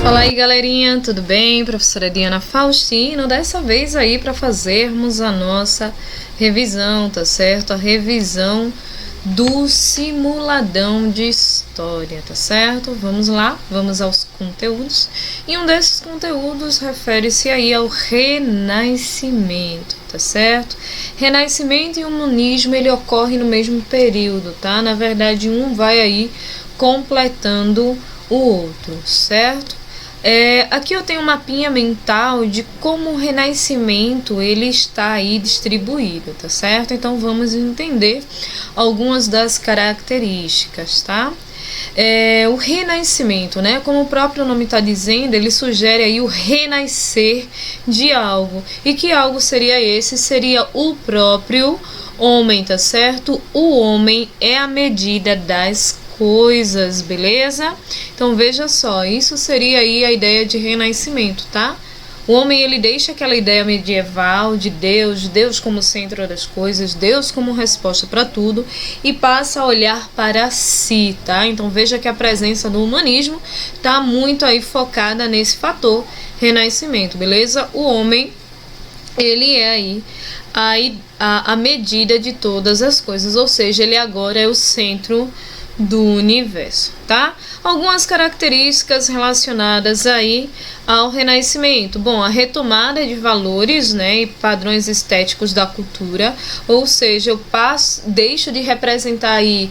Fala aí, galerinha, tudo bem? Professora Diana Faustino, dessa vez aí para fazermos a nossa revisão, tá certo? A revisão do simuladão de história, tá certo? Vamos lá, vamos aos conteúdos. E um desses conteúdos refere-se aí ao Renascimento, tá certo? Renascimento e humanismo, ele ocorre no mesmo período, tá? Na verdade, um vai aí completando o outro, certo? Aqui eu tenho um mapinha mental de como o Renascimento ele está aí distribuído, tá certo? Então vamos entender algumas das características, tá? O Renascimento, né? Como o próprio nome está dizendo, ele sugere aí o renascer de algo. E que algo seria esse? Seria o próprio homem, tá certo? O homem é a medida das coisas, beleza? Então veja só, isso seria aí a ideia de renascimento, tá? O homem ele deixa aquela ideia medieval de Deus como centro das coisas, Deus como resposta para tudo e passa a olhar para si, tá? Então veja que a presença do humanismo tá muito aí focada nesse fator renascimento, beleza? O homem ele é aí a medida de todas as coisas, ou seja, ele agora é o centro do universo, tá? Algumas características relacionadas aí ao Renascimento. Bom, a retomada de valores, né, e padrões estéticos da cultura, ou seja, eu deixo de representar aí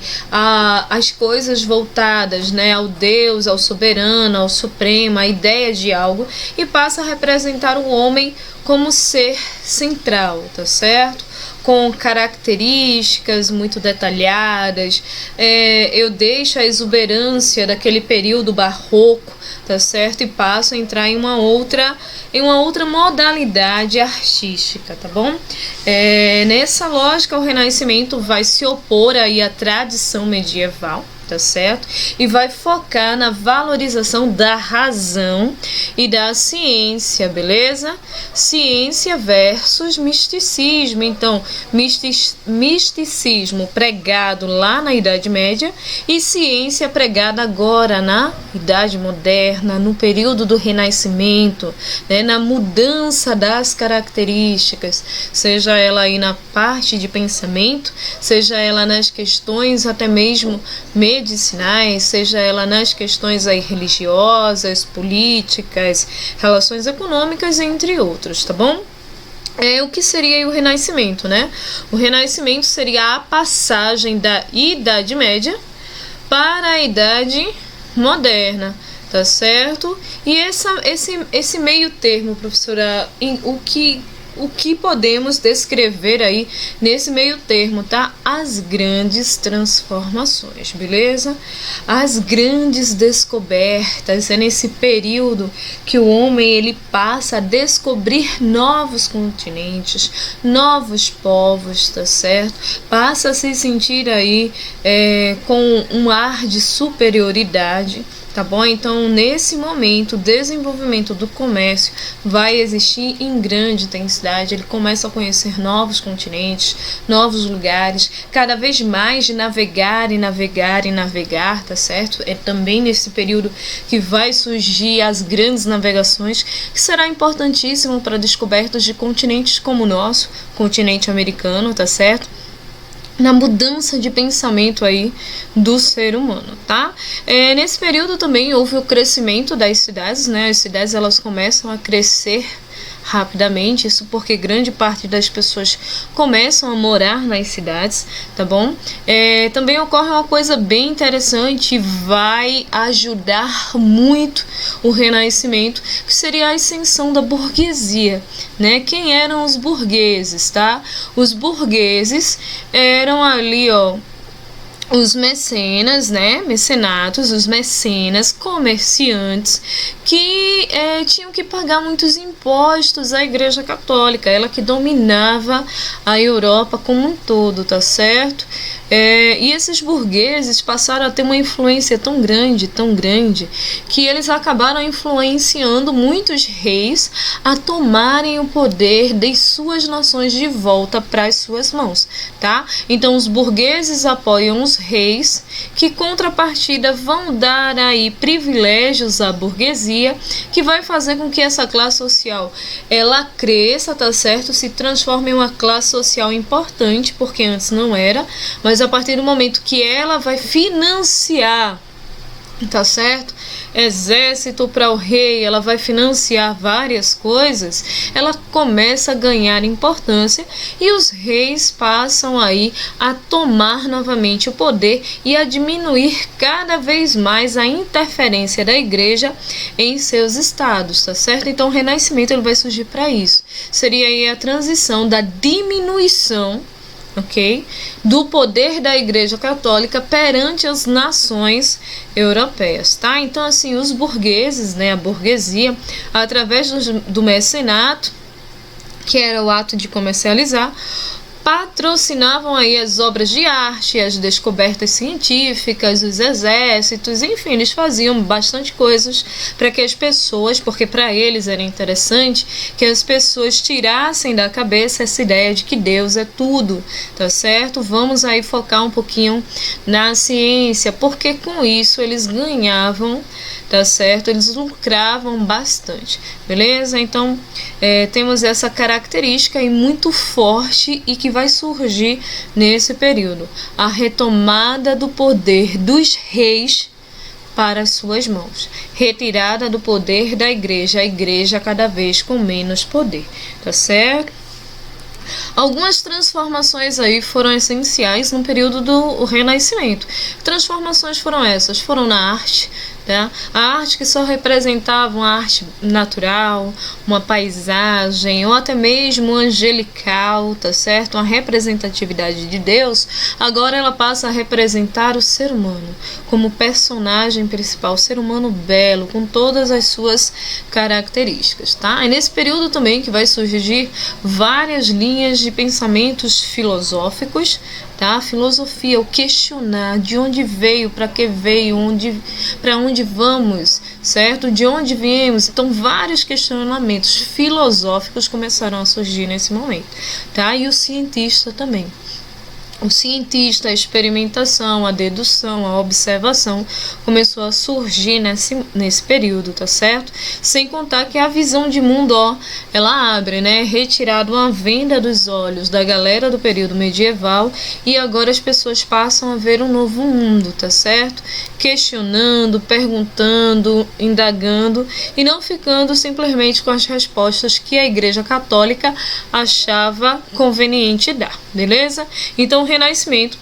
as coisas voltadas, né, ao Deus, ao soberano, ao supremo, a ideia de algo, e passo a representar o homem como ser central, tá certo? Com características muito detalhadas, eu deixo a exuberância daquele período barroco, tá certo? E passo a entrar em uma outra modalidade artística, tá bom? Nessa lógica, o Renascimento vai se opor aí à tradição medieval, tá certo? E vai focar na valorização da razão e da ciência, beleza? Ciência versus misticismo. Então, misticismo pregado lá na Idade Média e ciência pregada agora na Idade Moderna, no período do Renascimento, né? Na mudança das características, seja ela aí na parte de pensamento, seja ela nas questões até mesmo medicinais, seja ela nas questões aí religiosas, políticas, relações econômicas, entre outros, tá bom? O que seria o Renascimento, né? O Renascimento seria a passagem da Idade Média para a Idade Moderna, tá certo? E esse meio termo, professora, o que podemos descrever aí nesse meio termo, tá? As grandes transformações, beleza? As grandes descobertas, é nesse período que o homem ele passa a descobrir novos continentes, novos povos, tá certo? Passa a se sentir aí com um ar de superioridade, tá bom? Então, nesse momento, o desenvolvimento do comércio vai existir em grande intensidade. Ele começa a conhecer novos continentes, novos lugares, cada vez mais de navegar, tá certo? É também nesse período que vai surgir as grandes navegações, que será importantíssimo para descobertas de continentes como o nosso, continente americano, tá certo? Na mudança de pensamento aí do ser humano, tá? Nesse período também houve o crescimento das cidades, né? As cidades elas começam a crescer rapidamente, isso porque grande parte das pessoas começam a morar nas cidades, tá bom? Também ocorre uma coisa bem interessante, vai ajudar muito o Renascimento, que seria a ascensão da burguesia, né? Quem eram os burgueses, tá? Os burgueses eram ali, os mecenas, né, mecenatos, os mecenas, comerciantes que tinham que pagar muitos impostos à Igreja Católica, ela que dominava a Europa como um todo, tá certo? E esses burgueses passaram a ter uma influência tão grande, que eles acabaram influenciando muitos reis a tomarem o poder de suas nações de volta para as suas mãos, tá? Então os burgueses apoiam os reis, que contrapartida vão dar aí privilégios à burguesia, que vai fazer com que essa classe social ela cresça, tá certo? Se transforme em uma classe social importante, porque antes não era, mas a partir do momento que ela vai financiar, tá certo? Exército para o rei, ela vai financiar várias coisas, ela começa a ganhar importância e os reis passam aí a tomar novamente o poder e a diminuir cada vez mais a interferência da igreja em seus estados, tá certo? Então o renascimento ele vai surgir para isso. Seria aí a transição da diminuição, ok, do poder da Igreja Católica perante as nações europeias, tá? Então, assim, os burgueses, né, a burguesia, através do mecenato, que era o ato de comercializar, patrocinavam aí as obras de arte, as descobertas científicas, os exércitos, enfim, eles faziam bastante coisas para que as pessoas, porque para eles era interessante que as pessoas tirassem da cabeça essa ideia de que Deus é tudo, tá certo? Vamos aí focar um pouquinho na ciência, porque com isso eles ganhavam, tá certo? Eles lucravam bastante, beleza? Então, temos essa característica aí muito forte e que vai surgir nesse período. A retomada do poder dos reis para as suas mãos. Retirada do poder da igreja, a igreja cada vez com menos poder, tá certo? Algumas transformações aí foram essenciais no período do Renascimento. Transformações foram essas, foram na arte, tá? A arte que só representava uma arte natural, uma paisagem ou até mesmo angelical, tá certo? Uma representatividade de Deus, agora ela passa a representar o ser humano como personagem principal, o ser humano belo, com todas as suas características, tá? É nesse período também que vai surgir várias linhas de pensamentos filosóficos, tá? A filosofia, o questionar de onde veio, para que veio, para onde vamos, certo? De onde viemos? Então, vários questionamentos filosóficos começaram a surgir nesse momento, tá? E o cientista também. O cientista, a experimentação, a dedução, a observação começou a surgir nesse período, tá certo? Sem contar que a visão de mundo, ela abre, né? Retirado uma venda dos olhos da galera do período medieval e agora as pessoas passam a ver um novo mundo, tá certo? Questionando, perguntando, indagando e não ficando simplesmente com as respostas que a Igreja Católica achava conveniente dar, beleza? Então, o Renascimento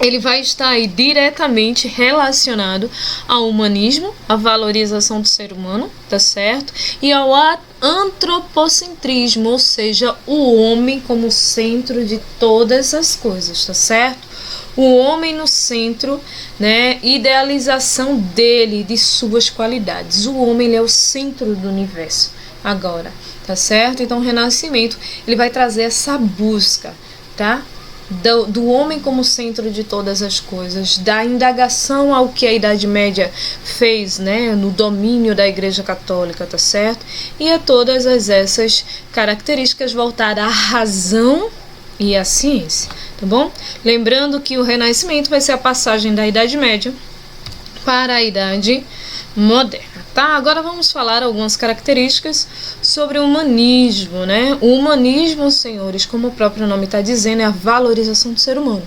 ele vai estar aí diretamente relacionado ao humanismo, à valorização do ser humano, tá certo? E ao antropocentrismo, ou seja, o homem como centro de todas as coisas, tá certo? O homem no centro, né? Idealização dele, de suas qualidades. O homem ele é o centro do universo agora, tá certo? Então o Renascimento ele vai trazer essa busca, tá? Do homem como centro de todas as coisas, da indagação ao que a Idade Média fez, né, no domínio da Igreja Católica, tá certo? E a todas essas características voltadas à razão e à ciência, tá bom? Lembrando que o Renascimento vai ser a passagem da Idade Média para a Idade Moderna. Tá, agora vamos falar algumas características sobre o humanismo, né? O humanismo, senhores, como o próprio nome está dizendo, é a valorização do ser humano.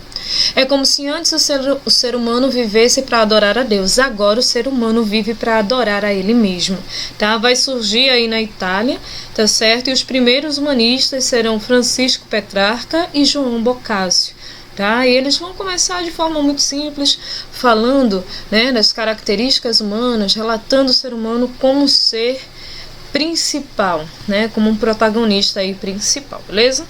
É como se antes o ser humano vivesse para adorar a Deus, agora o ser humano vive para adorar a ele mesmo, tá? Vai surgir aí na Itália, tá certo? E os primeiros humanistas serão Francisco Petrarca e João Boccaccio. Tá? E eles vão começar de forma muito simples, falando, né, das características humanas, relatando o ser humano como ser principal, né, como um protagonista aí principal, beleza?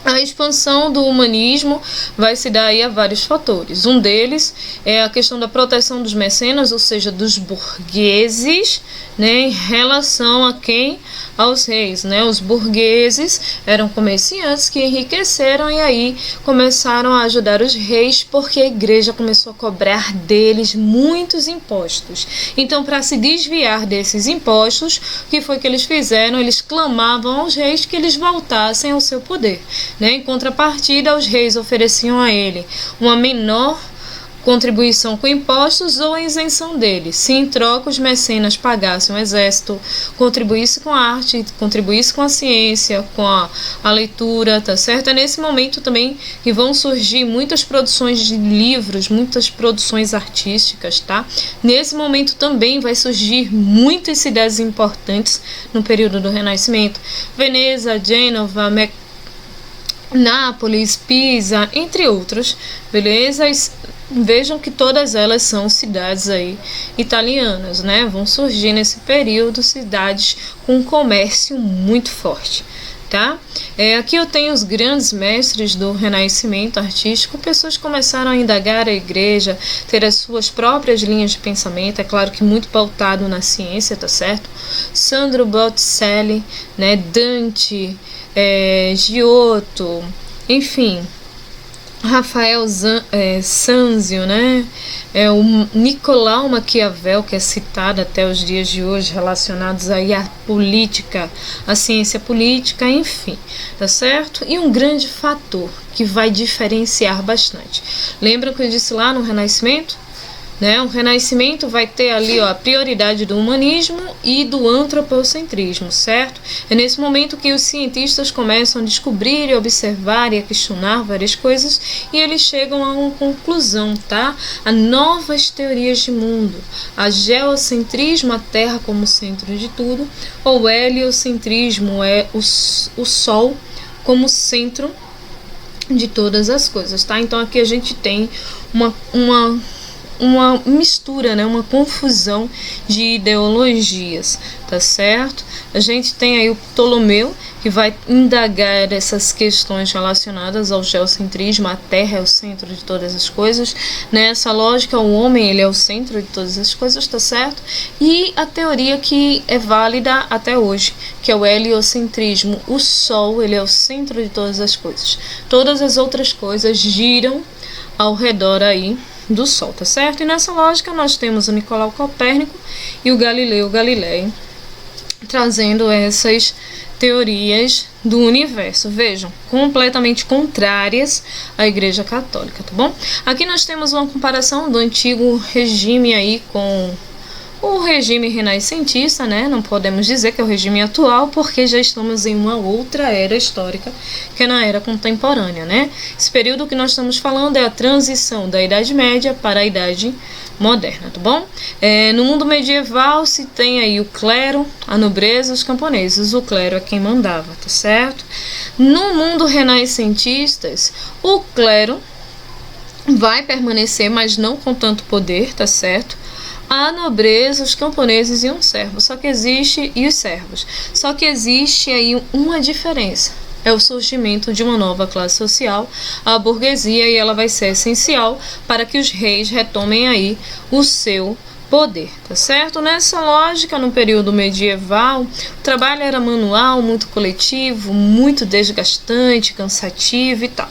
A expansão do humanismo vai se dar aí a vários fatores. Um deles é a questão da proteção dos mecenas, ou seja, dos burgueses, né, em relação a quem? Aos reis, né? Os burgueses eram comerciantes que enriqueceram e aí começaram a ajudar os reis porque a igreja começou a cobrar deles muitos impostos. Então, para se desviar desses impostos, o que foi que eles fizeram? Eles clamavam aos reis que eles voltassem ao seu poder, né? Em contrapartida, os reis ofereciam a ele uma menor contribuição com impostos ou a isenção dele. Se em troca os mecenas pagassem o exército, contribuísse com a arte, contribuísse com a ciência, com a leitura, tá certo? É nesse momento também que vão surgir muitas produções de livros, muitas produções artísticas, tá? Nesse momento também vai surgir muitas cidades importantes no período do Renascimento. Veneza, Gênova, Nápoles, Pisa, entre outros, beleza? Vejam que todas elas são cidades aí italianas, né? Vão surgir nesse período cidades com um comércio muito forte, tá? Aqui eu tenho os grandes mestres do Renascimento artístico, pessoas que começaram a indagar a igreja, ter as suas próprias linhas de pensamento, é claro que muito pautado na ciência, tá certo? Sandro Botticelli, né? Dante, Giotto, enfim, Rafael Sanzio, né? O Nicolau Maquiavel, que é citado até os dias de hoje, relacionados aí à política, à ciência política, enfim, tá certo? E um grande fator que vai diferenciar bastante. Lembram que eu disse lá no Renascimento? Né? O Renascimento vai ter ali a prioridade do humanismo e do antropocentrismo, certo? É nesse momento que os cientistas começam a descobrir e observar e a questionar várias coisas e eles chegam a uma conclusão, tá? A novas teorias de mundo, a geocentrismo, a Terra como centro de tudo, ou heliocentrismo, é o Sol como centro de todas as coisas, tá? Então aqui a gente tem uma mistura, né, uma confusão de ideologias, tá certo? A gente tem aí o Ptolomeu, que vai indagar essas questões relacionadas ao geocentrismo, a Terra é o centro de todas as coisas, nessa lógica o homem ele é o centro de todas as coisas, tá certo? E a teoria que é válida até hoje, que é o heliocentrismo, o Sol ele é o centro de todas as coisas, todas as outras coisas giram ao redor aí do Sol, tá certo? E nessa lógica nós temos o Nicolau Copérnico e o Galileu Galilei trazendo essas teorias do universo, vejam, completamente contrárias à Igreja Católica, tá bom? Aqui nós temos uma comparação do antigo regime aí com o regime renascentista, né? Não podemos dizer que é o regime atual, porque já estamos em uma outra era histórica, que é na era contemporânea, né? Esse período que nós estamos falando é a transição da Idade Média para a Idade Moderna, tá bom? No mundo medieval se tem aí o clero, a nobreza, os camponeses. O clero é quem mandava, tá certo? No mundo renascentistas, o clero vai permanecer, mas não com tanto poder, tá certo? A nobreza, os camponeses e um servo, e os servos. Só que existe aí uma diferença. É o surgimento de uma nova classe social, a burguesia, e ela vai ser essencial para que os reis retomem aí o seu poder, tá certo? Nessa lógica, no período medieval, o trabalho era manual, muito coletivo, muito desgastante, cansativo e tal,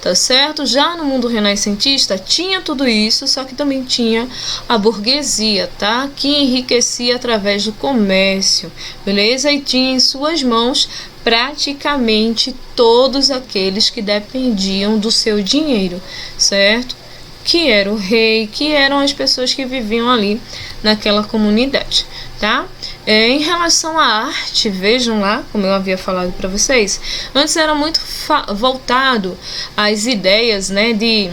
tá certo? Já no mundo renascentista tinha tudo isso, só que também tinha a burguesia, tá? Que enriquecia através do comércio, beleza? E tinha em suas mãos praticamente todos aqueles que dependiam do seu dinheiro, certo? Que era o rei, que eram as pessoas que viviam ali naquela comunidade, tá? Em relação à arte, vejam lá, como eu havia falado para vocês, antes era muito voltado às ideias, né, de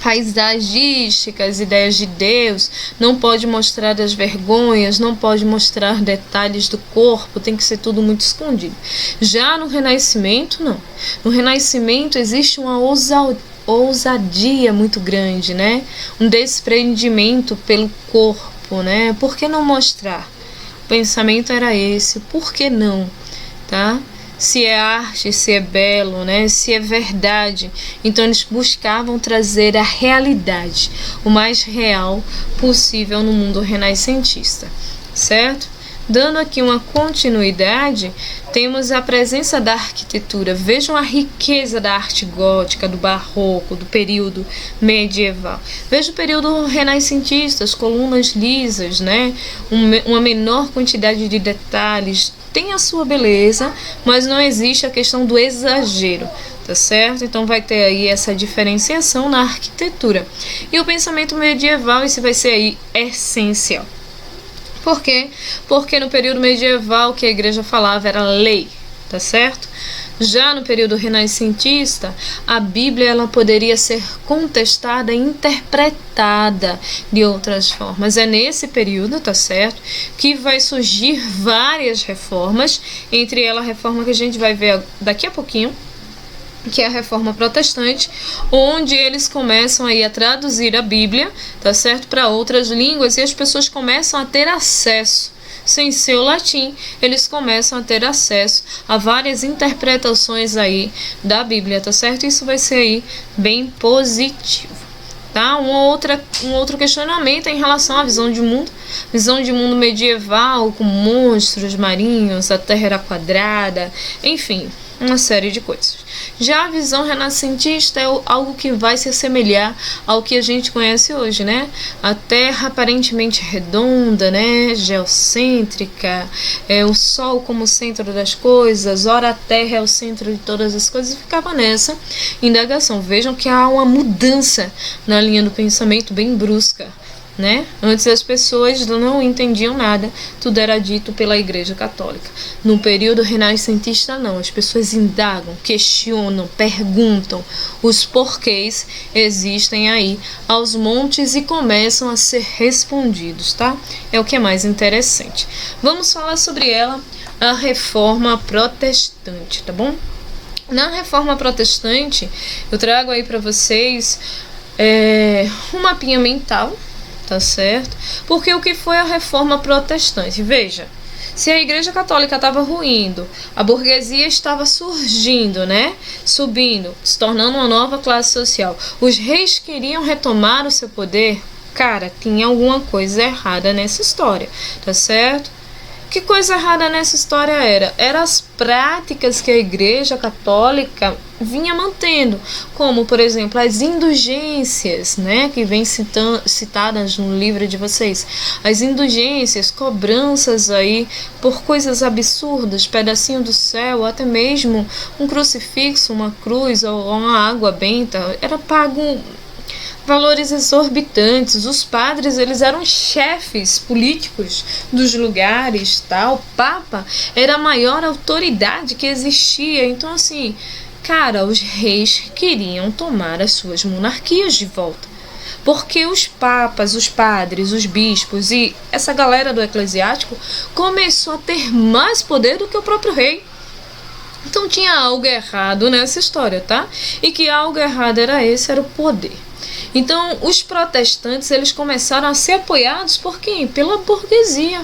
paisagísticas, ideias de Deus, não pode mostrar as vergonhas, não pode mostrar detalhes do corpo, tem que ser tudo muito escondido. Já no Renascimento, não. No Renascimento existe uma ousadia muito grande, né? Um desprendimento pelo corpo, né? Por que não mostrar? O pensamento era esse, por que não, tá? se é arte, se é belo, né? Se é verdade. Então eles buscavam trazer a realidade, o mais real possível no mundo renascentista, certo? Dando aqui uma continuidade, temos a presença da arquitetura. Vejam a riqueza da arte gótica, do barroco, do período medieval. Veja o período renascentista, as colunas lisas, né? Uma menor quantidade de detalhes. Tem a sua beleza, mas não existe a questão do exagero, tá certo? Então vai ter aí essa diferenciação na arquitetura. E o pensamento medieval, esse vai ser aí essencial. Por quê? Porque no período medieval o que a igreja falava era lei, tá certo? Já no período renascentista, a Bíblia ela poderia ser contestada e interpretada de outras formas. É nesse período, tá certo, que vai surgir várias reformas, entre elas a reforma que a gente vai ver daqui a pouquinho, que é a reforma protestante, onde eles começam aí a traduzir a Bíblia, tá certo, para outras línguas, e as pessoas começam a ter acesso, sem ser o latim, eles começam a ter acesso a várias interpretações aí da Bíblia, tá certo? Isso vai ser aí bem positivo. Tá? Um outro questionamento em relação à visão de mundo medieval, com monstros marinhos, a terra era quadrada, enfim, uma série de coisas. Já a visão renascentista é algo que vai se assemelhar ao que a gente conhece hoje, né? A Terra aparentemente redonda, né? Geocêntrica, o Sol como centro das coisas, ora a Terra é o centro de todas as coisas, e ficava nessa indagação. Vejam que há uma mudança na linha do pensamento bem brusca, né? Antes as pessoas não entendiam nada, tudo era dito pela Igreja Católica. No período renascentista não, as pessoas indagam, questionam, perguntam, os porquês existem aí aos montes e começam a ser respondidos, tá? É o que é mais interessante. Vamos falar sobre ela, a Reforma Protestante, tá bom? Na Reforma Protestante, eu trago aí para vocês um mapinha mental, tá certo? Porque o que foi a Reforma Protestante? Veja, se a Igreja Católica estava ruindo, a burguesia estava surgindo, né? Subindo, se tornando uma nova classe social. Os reis queriam retomar o seu poder. Cara, tinha alguma coisa errada nessa história, tá certo? Que coisa errada nessa história era? Eram as práticas que a Igreja Católica vinha mantendo, como, por exemplo, as indulgências, né, que vem citadas no livro de vocês. As indulgências, cobranças aí por coisas absurdas, pedacinho do céu, até mesmo um crucifixo, uma cruz ou uma água benta, era pago valores exorbitantes. Os padres, eles eram chefes políticos dos lugares, tal. O Papa era a maior autoridade que existia. Então, assim, cara, os reis queriam tomar as suas monarquias de volta, porque os papas, os padres, os bispos e essa galera do eclesiástico começou a ter mais poder do que o próprio rei. Então tinha algo errado nessa história, tá? E que algo errado era o poder. Então, os protestantes, eles começaram a ser apoiados por quem? Pela burguesia.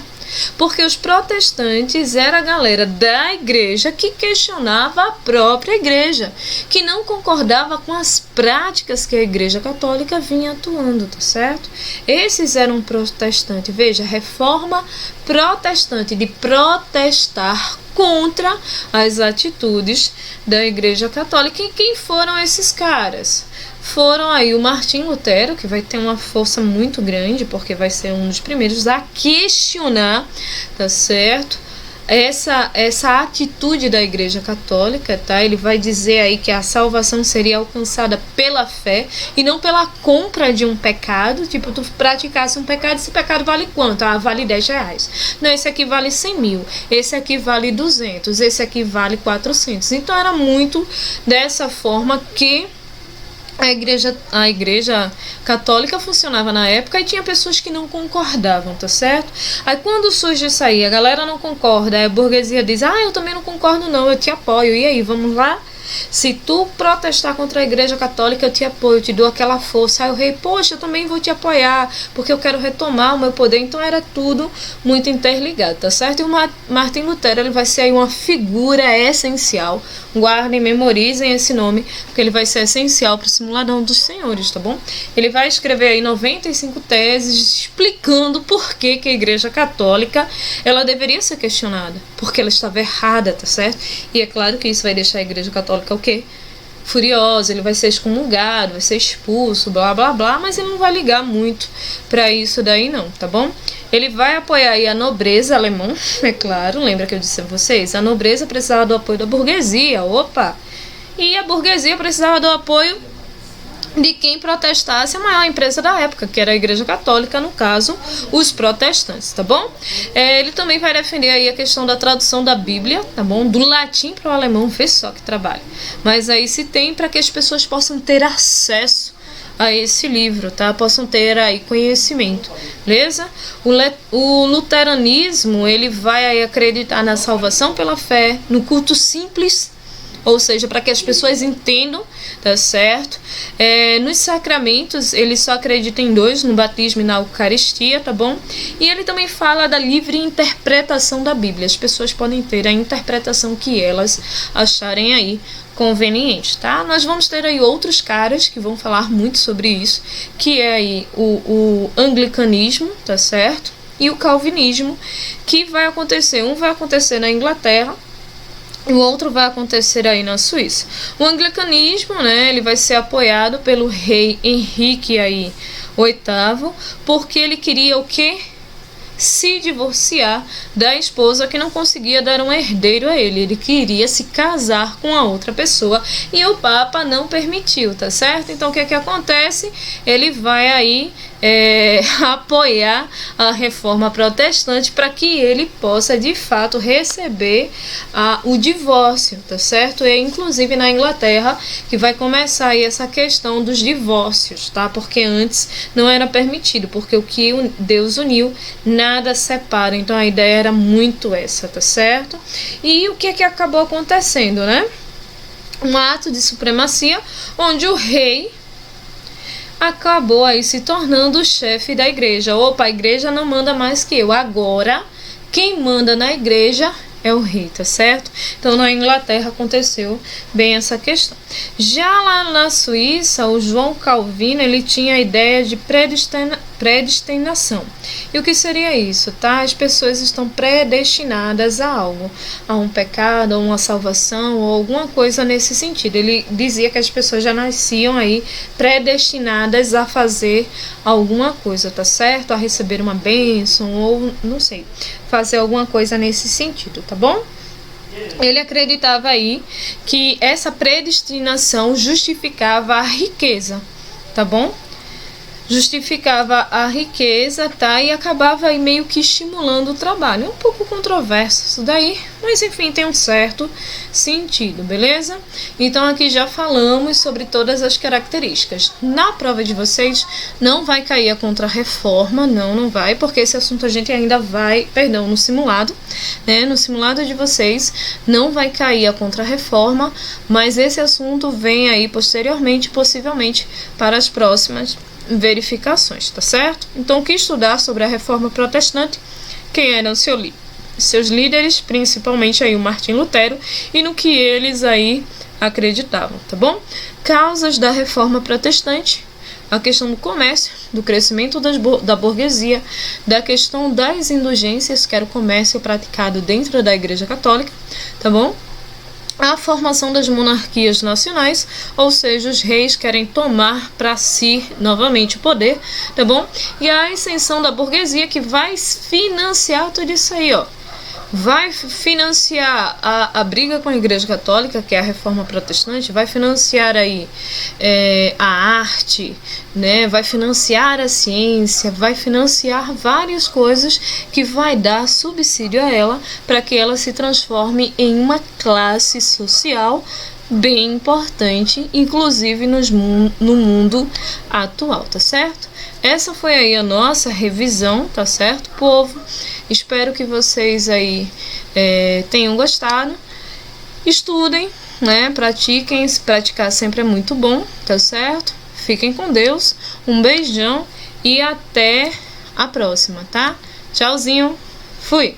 Porque os protestantes era a galera da igreja que questionava a própria igreja, que não concordava com as práticas que a Igreja Católica vinha atuando, tá certo? Esses eram protestantes. Veja, reforma protestante, de protestar contra as atitudes da Igreja Católica. E quem foram esses caras? Foram aí o Martim Lutero, que vai ter uma força muito grande, porque vai ser um dos primeiros a questionar, tá certo? Essa atitude da Igreja Católica, tá? Ele vai dizer aí que a salvação seria alcançada pela fé e não pela compra de um pecado. Tipo, tu praticasse um pecado, esse pecado vale quanto? Ah, vale R$10. Não, esse aqui vale 100 mil, esse aqui vale 200, esse aqui vale 400. Então era muito dessa forma que a igreja católica funcionava na época, e tinha pessoas que não concordavam, tá certo? Aí quando surge isso aí, a galera não concorda, a burguesia diz, eu também não concordo não, eu te apoio, e aí, vamos lá? Se tu protestar contra a Igreja Católica, eu te apoio, eu te dou aquela força. Aí o rei, poxa, eu também vou te apoiar, porque eu quero retomar o meu poder. Então era tudo muito interligado, tá certo? E o Martin Lutero, ele vai ser aí uma figura essencial. Guardem, memorizem esse nome, porque ele vai ser essencial para o Simuladão dos Senhores, tá bom? Ele vai escrever aí 95 teses explicando por que a Igreja Católica ela deveria ser questionada, porque ela estava errada, tá certo? E é claro que isso vai deixar a Igreja Católica o quê? Furiosa, ele vai ser excomungado, vai ser expulso, blá blá blá, mas ele não vai ligar muito para isso daí não, tá bom? Ele vai apoiar aí a nobreza alemã, é claro, lembra que eu disse a vocês? A nobreza precisava do apoio da burguesia, opa! E a burguesia precisava do apoio de quem protestasse a maior empresa da época, que era a Igreja Católica, no caso, os protestantes, tá bom? Ele também vai defender aí a questão da tradução da Bíblia, tá bom? Do latim para o alemão, vê só que trabalho. Mas aí se tem para que as pessoas possam ter acesso a esse livro, tá? Possam ter aí conhecimento, beleza? O luteranismo, ele vai aí acreditar na salvação pela fé, no culto simples, ou seja, para que as pessoas entendam, tá certo? Nos sacramentos, ele só acredita em 2, no batismo e na Eucaristia, tá bom? E ele também fala da livre interpretação da Bíblia. As pessoas podem ter a interpretação que elas acharem aí conveniente, tá? Nós vamos ter aí outros caras que vão falar muito sobre isso, que é aí o anglicanismo, tá certo? E o calvinismo, que vai acontecer, um vai acontecer na Inglaterra, o outro vai acontecer aí na Suíça. O anglicanismo, né, ele vai ser apoiado pelo rei Henrique aí, VIII, porque ele queria o quê? Se divorciar da esposa que não conseguia dar um herdeiro a ele. Ele queria se casar com a outra pessoa e o Papa não permitiu, tá certo? Então o que acontece? Ele vai aí apoiar a reforma protestante para que ele possa de fato receber o divórcio, tá certo? E inclusive na Inglaterra que vai começar aí essa questão dos divórcios, tá? Porque antes não era permitido, porque o que Deus uniu nada separa. Então a ideia era muito essa, tá certo? E o que acabou acontecendo, né? Um ato de supremacia onde o rei acabou aí se tornando o chefe da igreja. Opa, a igreja não manda mais que eu. Agora, quem manda na igreja é o rei, tá certo? Então, na Inglaterra aconteceu bem essa questão. Já lá na Suíça, o João Calvino, ele tinha a ideia de predestinação. E o que seria isso, tá? As pessoas estão predestinadas a algo, a um pecado, a uma salvação, ou alguma coisa nesse sentido. Ele dizia que as pessoas já nasciam aí predestinadas a fazer alguma coisa, tá certo? A receber uma bênção, ou não sei, fazer alguma coisa nesse sentido, tá bom? Ele acreditava aí que essa predestinação justificava a riqueza, tá bom? Justificava a riqueza, tá? E acabava aí meio que estimulando o trabalho. É um pouco controverso isso daí, mas enfim, tem um certo sentido, beleza? Então aqui já falamos sobre todas as características. Na prova de vocês não vai cair a contra-reforma, não vai, porque esse assunto a gente ainda vai, no simulado, né? No simulado de vocês não vai cair a contra-reforma, mas esse assunto vem aí posteriormente, possivelmente, para as próximas verificações, tá certo? Então, o que estudar sobre a reforma protestante, quem eram seus líderes, principalmente aí o Martim Lutero, e no que eles aí acreditavam, tá bom? Causas da reforma protestante, a questão do comércio, do crescimento da burguesia, da questão das indulgências, que era o comércio praticado dentro da Igreja Católica, tá bom? A formação das monarquias nacionais, ou seja, os reis querem tomar para si novamente o poder, tá bom? E a ascensão da burguesia, que vai financiar tudo isso aí, ó. Vai financiar a briga com a Igreja Católica, que é a reforma protestante, vai financiar aí a arte, né? Vai financiar a ciência, vai financiar várias coisas que vai dar subsídio a ela para que ela se transforme em uma classe social bem importante, inclusive no mundo atual, tá certo? Essa foi aí a nossa revisão, tá certo, povo? Espero que vocês aí tenham gostado. Estudem, né? Pratiquem, se praticar sempre é muito bom, tá certo? Fiquem com Deus, um beijão e até a próxima, tá? Tchauzinho, fui!